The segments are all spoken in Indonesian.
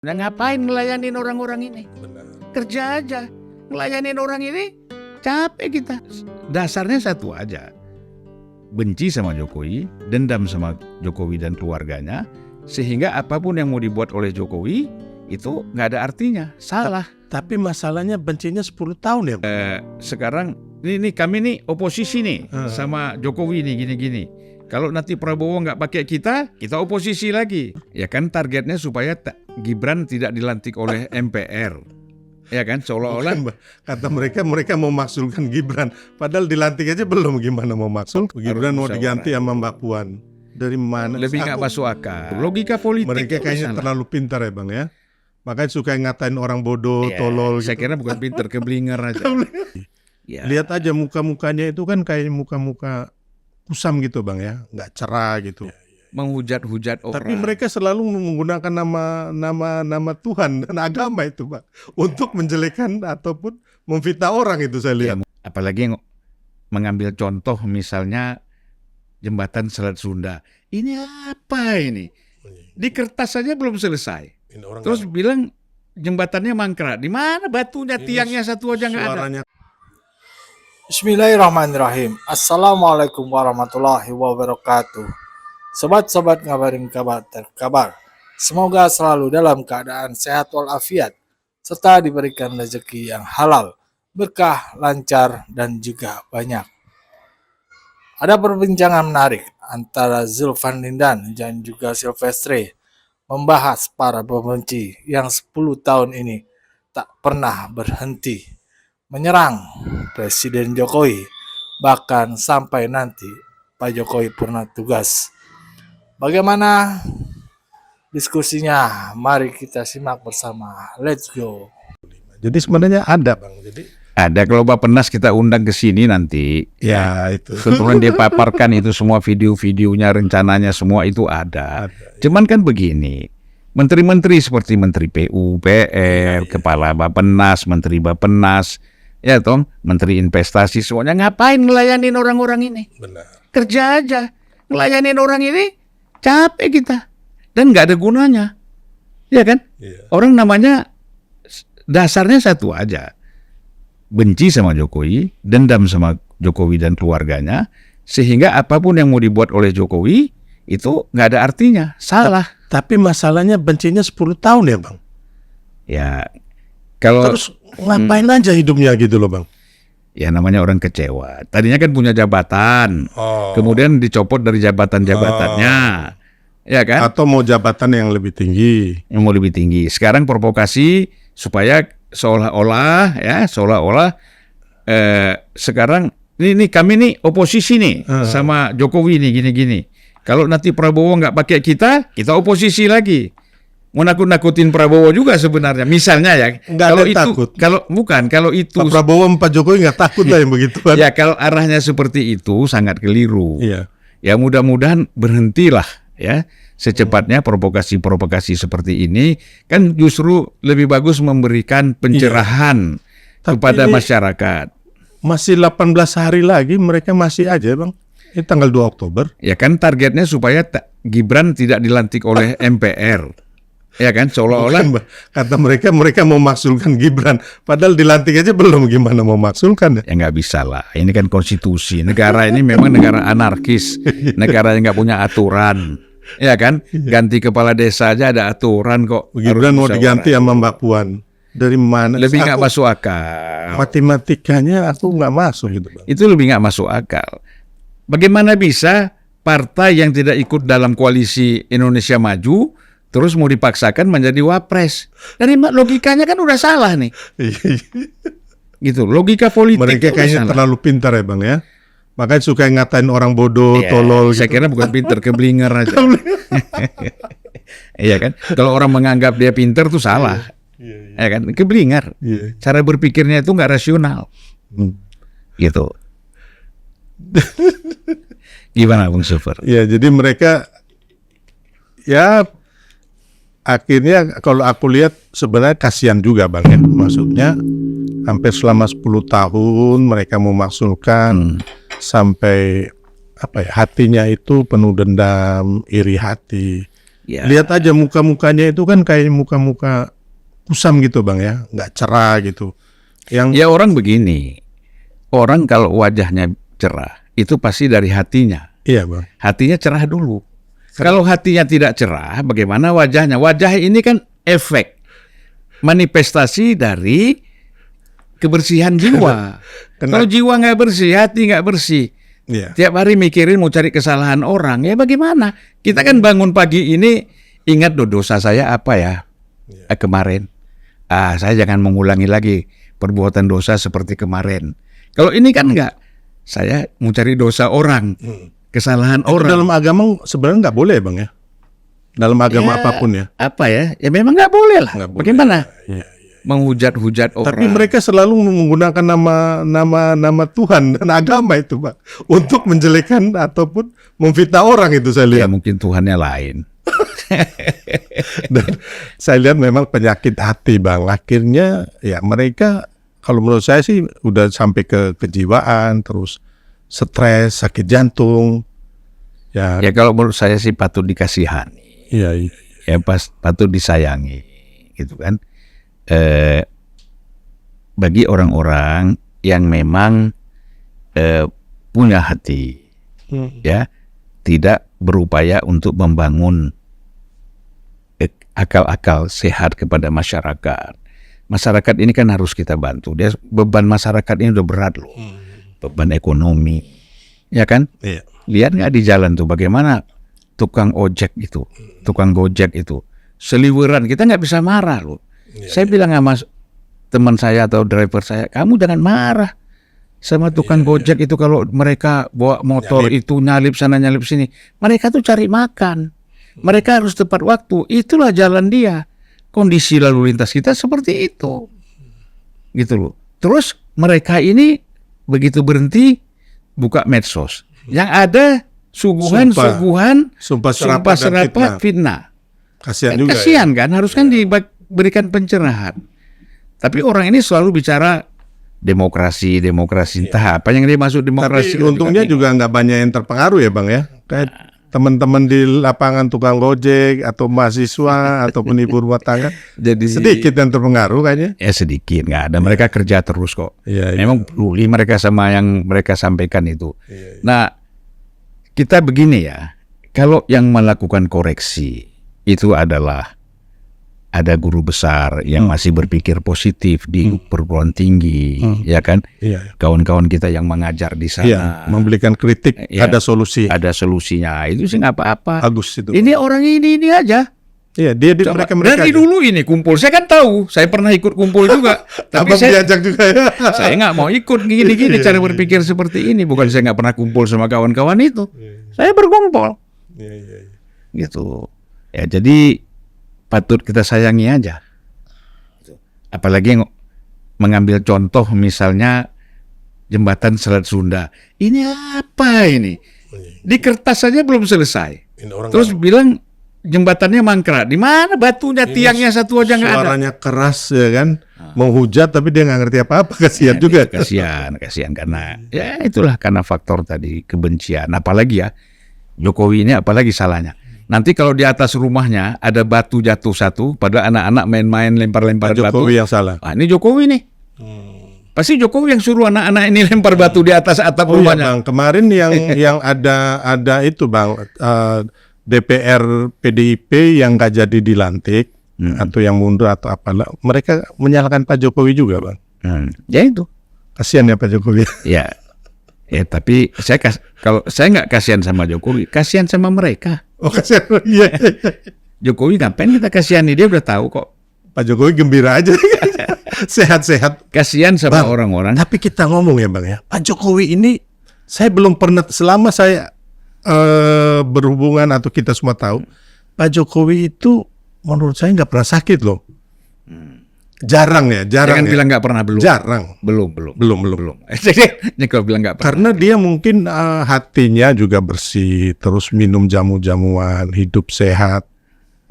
Nah, ngapain ngelayanin orang-orang ini? Benar. Kerja aja. Ngelayanin orang ini capek kita. Dasarnya satu aja. Benci sama Jokowi, dendam sama Jokowi dan keluarganya, sehingga apapun yang mau dibuat oleh Jokowi itu nggak ada artinya. Salah. Tapi masalahnya bencinya 10 tahun ya. Sekarang ini kami nih oposisi nih sama Jokowi nih gini-gini. Kalau nanti Prabowo nggak pakai kita oposisi lagi. Ya kan targetnya supaya Gibran tidak dilantik oleh MPR. Ya kan seolah-olah kata mereka mau maksulkan Gibran. Padahal dilantik aja belum, gimana mau maksul. Gibran mau diganti sama Mbak Puan. Dari mana? Lebih nggak masuk akal. Logika politik. Mereka kayaknya terlalu pintar ya Bang ya. Makanya suka ngatain orang bodoh, tolol. Saya kira bukan pintar, keblinger aja. Ya. Lihat aja muka-mukanya itu kan kayak muka-muka kusam gitu Bang ya, nggak cerah gitu. Menghujat-hujat orang. Tapi mereka selalu menggunakan nama Tuhan dan agama itu Pak untuk menjelekan ataupun memfitnah orang, itu saya lihat. Apalagi mengambil contoh misalnya jembatan Selat Sunda. Ini apa ini? Di kertas saja belum selesai. Terus bilang jembatannya mangkrak. Di mana batunya, tiangnya satu aja nggak ada. Bismillahirrahmanirrahim. Assalamualaikum warahmatullahi wabarakatuh. Sobat-sobat ngabarin kabar terkabar. Semoga selalu dalam keadaan sehat walafiat serta diberikan rezeki yang halal, berkah, lancar, dan juga banyak. Ada perbincangan menarik antara Zulfan Lindan dan juga Silvestre membahas para pembenci yang 10 tahun ini tak pernah berhenti menyerang Presiden Jokowi, bahkan sampai nanti Pak Jokowi purna tugas. Bagaimana diskusinya? Mari kita simak bersama. Let's go. Jadi sebenarnya ada Bang. Ada, kalau Bappenas kita undang ke sini nanti. Ya itu. Kebetulan dia paparkan itu semua video-videonya, rencananya semua itu ada. Cuman kan begini. Menteri-menteri seperti Menteri PUPR, Kepala Bappenas, Menteri Bappenas, ya toh, Menteri Investasi, semuanya ngapain ngelayanin orang-orang ini? Benar. Kerja aja. Ngelayanin orang ini capek kita. Dan nggak ada gunanya. Ya kan? Iya. Orang namanya dasarnya satu aja. Benci sama Jokowi, dendam sama Jokowi dan keluarganya, sehingga apapun yang mau dibuat oleh Jokowi itu nggak ada artinya. Salah. Tapi masalahnya bencinya 10 tahun ya Bang. Ya kalau Terus ngapain aja hidupnya gitu loh Bang. ya namanya orang kecewa. Tadinya kan punya jabatan, kemudian dicopot dari jabatan-jabatannya, ya kan? Atau mau jabatan yang lebih tinggi. Yang mau lebih tinggi. Sekarang provokasi supaya seolah-olah sekarang ini kami nih oposisi nih sama Jokowi nih gini-gini. Kalau nanti Prabowo nggak pakai kita oposisi lagi. Mau nakut-nakutin Prabowo juga sebenarnya. Misalnya ya, Nggak kalau ada itu takut. kalau itu Pak Prabowo sama Pak Jokowi nggak takut lah yang begitu kan. ya kalau arahnya seperti itu sangat keliru. Iya. Ya mudah-mudahan berhentilah ya secepatnya provokasi-provokasi seperti ini, kan justru lebih bagus memberikan pencerahan kepada masyarakat. Masih 18 hari lagi mereka masih aja Bang. Ini tanggal 2 Oktober. Ya kan targetnya supaya Gibran tidak dilantik oleh MPR. Ya kan seolah-olah Kata mereka mau maksulkan Gibran. Padahal dilantik aja belum, gimana mau maksulkan ya? ya nggak bisa lah. Ini kan konstitusi. Negara ini memang negara anarkis. Negara yang nggak punya aturan. Ya kan? Ganti kepala desa aja ada aturan kok. Gibran mau diganti sama Mbak Puan. Dari mana? Lebih nggak masuk akal. Matematikanya aku nggak masuk gitu Bang. Itu lebih nggak masuk akal. Bagaimana bisa partai yang tidak ikut dalam koalisi Indonesia Maju terus mau dipaksakan menjadi wapres? Dari logikanya kan udah salah nih. Gitu, logika politik. Mereka kayaknya terlalu pintar ya Bang ya. Makanya suka ngatain orang bodoh, tolol. Saya kira bukan pintar, keblinger aja. Iya kan? Kalau orang menganggap dia pintar tuh salah. Ya kan? Keblinger. Cara berpikirnya itu nggak rasional. Gitu. Gimana Bung Super? Ya, jadi mereka ya akhirnya kalau aku lihat sebenarnya kasihan juga Bang ya. Maksudnya hampir selama 10 tahun mereka memaksulkan sampai hatinya itu penuh dendam, iri hati. Ya. Lihat aja muka-mukanya itu kan kayak muka-muka kusam gitu bang ya, nggak cerah gitu. Yang Ya orang begini, orang kalau wajahnya cerah itu pasti dari hatinya. iya bang. Hatinya cerah dulu. Kalau hatinya tidak cerah, bagaimana wajahnya? Wajah ini kan efek manifestasi dari kebersihan jiwa. Kalau jiwa nggak bersih, hati nggak bersih, Iya. tiap hari mikirin mau cari kesalahan orang, ya bagaimana? Kita kan bangun pagi ini ingat dosa saya apa ya kemarin. Saya jangan mengulangi lagi perbuatan dosa seperti kemarin. Kalau ini kan enggak, saya mau cari dosa orang, kesalahan Itu orang. dalam agama sebenarnya nggak boleh bang ya. Dalam agama apapun ya. Apa ya? Ya memang nggak boleh lah. Nggak boleh. Bagaimana? Iya. Menghujat-hujat orang. Tapi mereka selalu menggunakan nama Tuhan dan agama itu bang untuk menjelekkan ataupun memfitnah orang itu saya Ya lihat. mungkin Tuhannya lain. Dan saya lihat memang penyakit hati bang. Akhirnya ya mereka kalau menurut saya sih udah sampai ke kejiwaan, terus stres, sakit jantung. Ya, Ya kalau menurut saya sih patut dikasihani. iya, iya. Ya patut disayangi, gitu kan. Bagi orang-orang yang memang punya hati, ya, tidak berupaya untuk membangun akal-akal sehat kepada masyarakat. Masyarakat ini kan harus kita bantu. Dia beban masyarakat ini udah berat loh, beban ekonomi, ya kan? Iya. Lihat nggak di jalan tuh bagaimana tukang ojek itu, tukang gojek itu seliweran, kita nggak bisa marah loh. Saya bilang sama teman saya atau driver saya, kamu jangan marah sama tukang gojek itu kalau mereka bawa motor itu nyalip sana nyalip sini. Mereka tuh cari makan, mereka harus tepat waktu. Itulah jalan dia. Kondisi lalu lintas kita seperti itu, gitu loh. Terus mereka ini begitu berhenti buka medsos, yang ada suguhan Sumpah sumpah serapah fitnah. Kasihan juga. Kasihan kan, harus kan diberikan pencerahan. Tapi orang ini selalu bicara demokrasi, entah apa yang dia masuk demokrasi. Tapi untungnya juga nggak banyak yang terpengaruh ya bang ya. Kayak teman-teman di lapangan tukang gojek atau mahasiswa ataupun ibu rumah tangga, Jadi sedikit yang terpengaruh kayaknya. ya sedikit, nggak ada. Mereka kerja terus kok. Iya, iya. Memang peduli mereka sama yang mereka sampaikan itu. Nah, kita begini ya, kalau yang melakukan koreksi itu adalah ada guru besar yang masih berpikir positif di perguruan tinggi, ya kan? Iya. Kawan-kawan kita yang mengajar di sana, Iya, memberikan kritik, Ya. ada solusi. ada solusinya. Itu sih nggak apa-apa. Bagus itu. Ini orang ini aja. Iya, dia di Coba, mereka dari dulu ini kumpul, saya kan tahu, saya pernah ikut kumpul juga. Tapi Abang saya diajak juga ya. saya nggak mau ikut gini-gini cara berpikir seperti ini. Bukan saya nggak pernah kumpul sama kawan-kawan itu. Saya berkumpul, Iya, iya, iya. gitu. Ya jadi patut kita sayangi aja. Apalagi yang mengambil contoh misalnya jembatan Selat Sunda. Ini apa ini? Di kertas saja belum selesai. Ini orang Terus bilang jembatannya mangkrak. Di mana batunya, tiangnya satu aja nggak ada. suaranya keras ya kan, menghujat tapi dia nggak ngerti apa-apa, kasihan juga. Kasihan karena ya itulah karena faktor tadi kebencian. Apalagi ya Jokowi ini apalagi salahnya. Nanti kalau di atas rumahnya ada batu jatuh satu, pada anak-anak main-main lempar-lempar Pak batu. Jokowi yang salah. Ah, ini Jokowi nih. Pasti Jokowi yang suruh anak-anak ini lempar batu di atas atap Oh iya rumahnya. bang, kemarin yang ada itu bang, DPR PDIP yang nggak jadi dilantik atau yang mundur atau apalah, mereka menyalahkan Pak Jokowi juga bang. Ya itu. Kasihan ya Pak Jokowi. Ya tapi kalau saya nggak kasihan sama Jokowi, kasihan sama mereka. Oh kasihan, iya. Jokowi ngapain kita kasihani, dia udah tahu kok. Pak Jokowi gembira aja, sehat-sehat. Kasihan sama Bang, orang-orang. Tapi kita ngomong ya bang ya, Pak Jokowi ini saya belum pernah, selama saya berhubungan atau kita semua tahu, Pak Jokowi itu menurut saya nggak pernah sakit loh. Jarang ya, jarang. Jangan ya. bilang nggak pernah, belum. Jarang. Belum. Jadi kalau bilang nggak pernah. Karena dia mungkin hatinya juga bersih, terus minum jamu-jamuan, hidup sehat,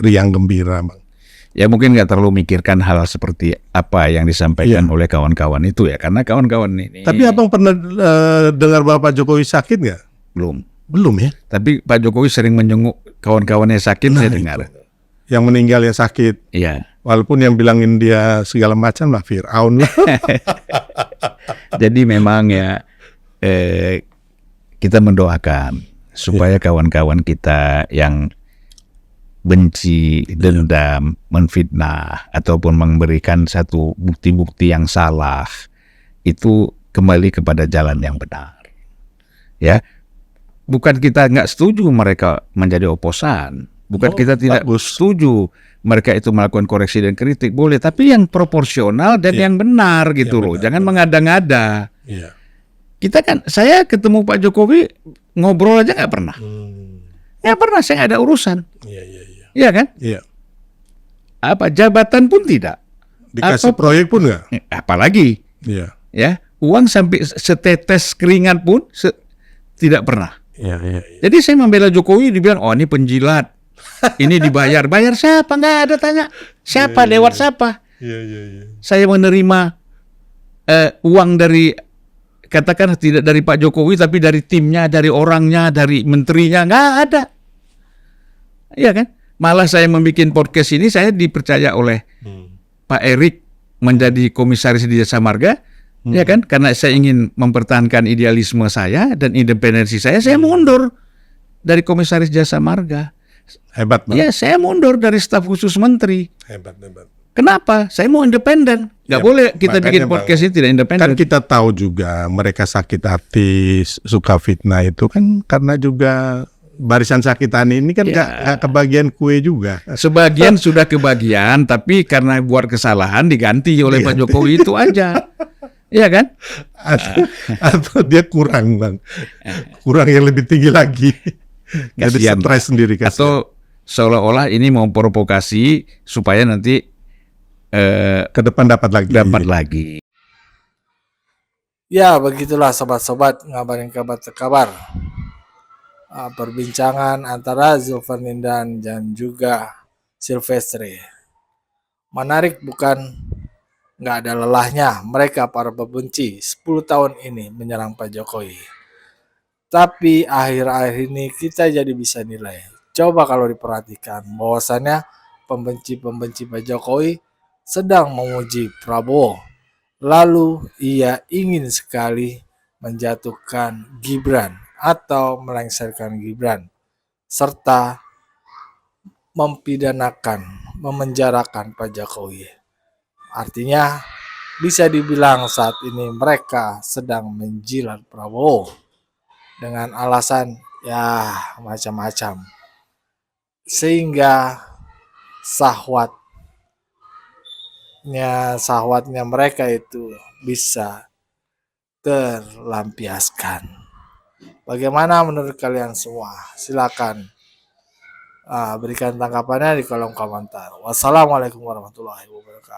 riang gembira, bang. Ya mungkin nggak terlalu mikirkan hal seperti apa yang disampaikan oleh kawan-kawan itu ya, karena kawan-kawan ini. Tapi abang pernah dengar Bapak Jokowi sakit nggak? belum. Belum ya? Tapi Pak Jokowi sering menjenguk kawan-kawannya sakit, saya dengar. Yang meninggal yang sakit. Iya. Walaupun yang bilangin dia segala macam lah, Fir'aun lah. Jadi memang ya kita mendoakan supaya kawan-kawan kita yang benci, dendam, menfitnah ataupun memberikan satu bukti-bukti yang salah itu kembali kepada jalan yang benar. Ya, bukan kita nggak setuju mereka menjadi oposan, bukan kita tidak setuju mereka itu melakukan koreksi dan kritik, boleh, tapi yang proporsional dan yang benar gitu loh, jangan mengada-ngada. Iya. Kita kan, saya ketemu Pak Jokowi ngobrol aja nggak pernah. Nggak pernah, saya nggak ada urusan. Iya kan? Iya. Apa jabatan pun tidak. Dikasih proyek pun nggak? Apalagi, Iya. ya uang sampai setetes keringat pun tidak pernah. Iya. Jadi saya membela Jokowi, dibilang oh ini penjilat, ini dibayar, bayar siapa? Nggak ada tanya. Siapa lewat siapa? Iya. Saya menerima uang dari, katakan tidak dari Pak Jokowi, tapi dari timnya, dari orangnya, dari menterinya, nggak ada. Iya kan? Malah saya membuat podcast ini, saya dipercaya oleh Pak Erik menjadi komisaris di Jasa Marga, ya kan? Karena saya ingin mempertahankan idealisme saya dan independensi saya mundur dari komisaris Jasa Marga. Hebat banget. Ya, saya mundur dari staf khusus menteri. Hebat. Kenapa? Saya mau independen. Nggak boleh kita makanya, bikin podcast ini tidak independen. Kan kita tahu juga mereka sakit hati, suka fitnah itu kan karena juga barisan sakitan ini kan nggak kebagian kue juga. Sebagian sudah kebagian, tapi karena buat kesalahan diganti oleh Pak Jokowi itu aja. Iya kan? Atau dia kurang, Bang. Kurang yang lebih tinggi lagi. Jadi Kasihan. stres sendiri. Kasihan. Atau seolah-olah ini mau provokasi supaya nanti ke depan dapat lagi. Ya, begitulah sobat-sobat ngabarin kabar terkabar. Perbincangan antara Zulkarnain dan juga Silvestre. Menarik bukan? Nggak ada lelahnya mereka para pembenci 10 tahun ini menyerang Pak Jokowi. Tapi akhir-akhir ini kita jadi bisa nilai. Coba kalau diperhatikan bahwasannya pembenci-pembenci Pak Jokowi sedang memuji Prabowo. Lalu ia ingin sekali menjatuhkan Gibran atau melengsarkan Gibran, serta mempidanakan, memenjarakan Pak Jokowi. Artinya bisa dibilang saat ini mereka sedang menjilat Prabowo dengan alasan ya macam-macam. Sehingga sahwatnya mereka itu bisa terlampiaskan. Bagaimana menurut kalian semua? Silakan berikan tanggapannya di kolom komentar. Wassalamualaikum warahmatullahi wabarakatuh.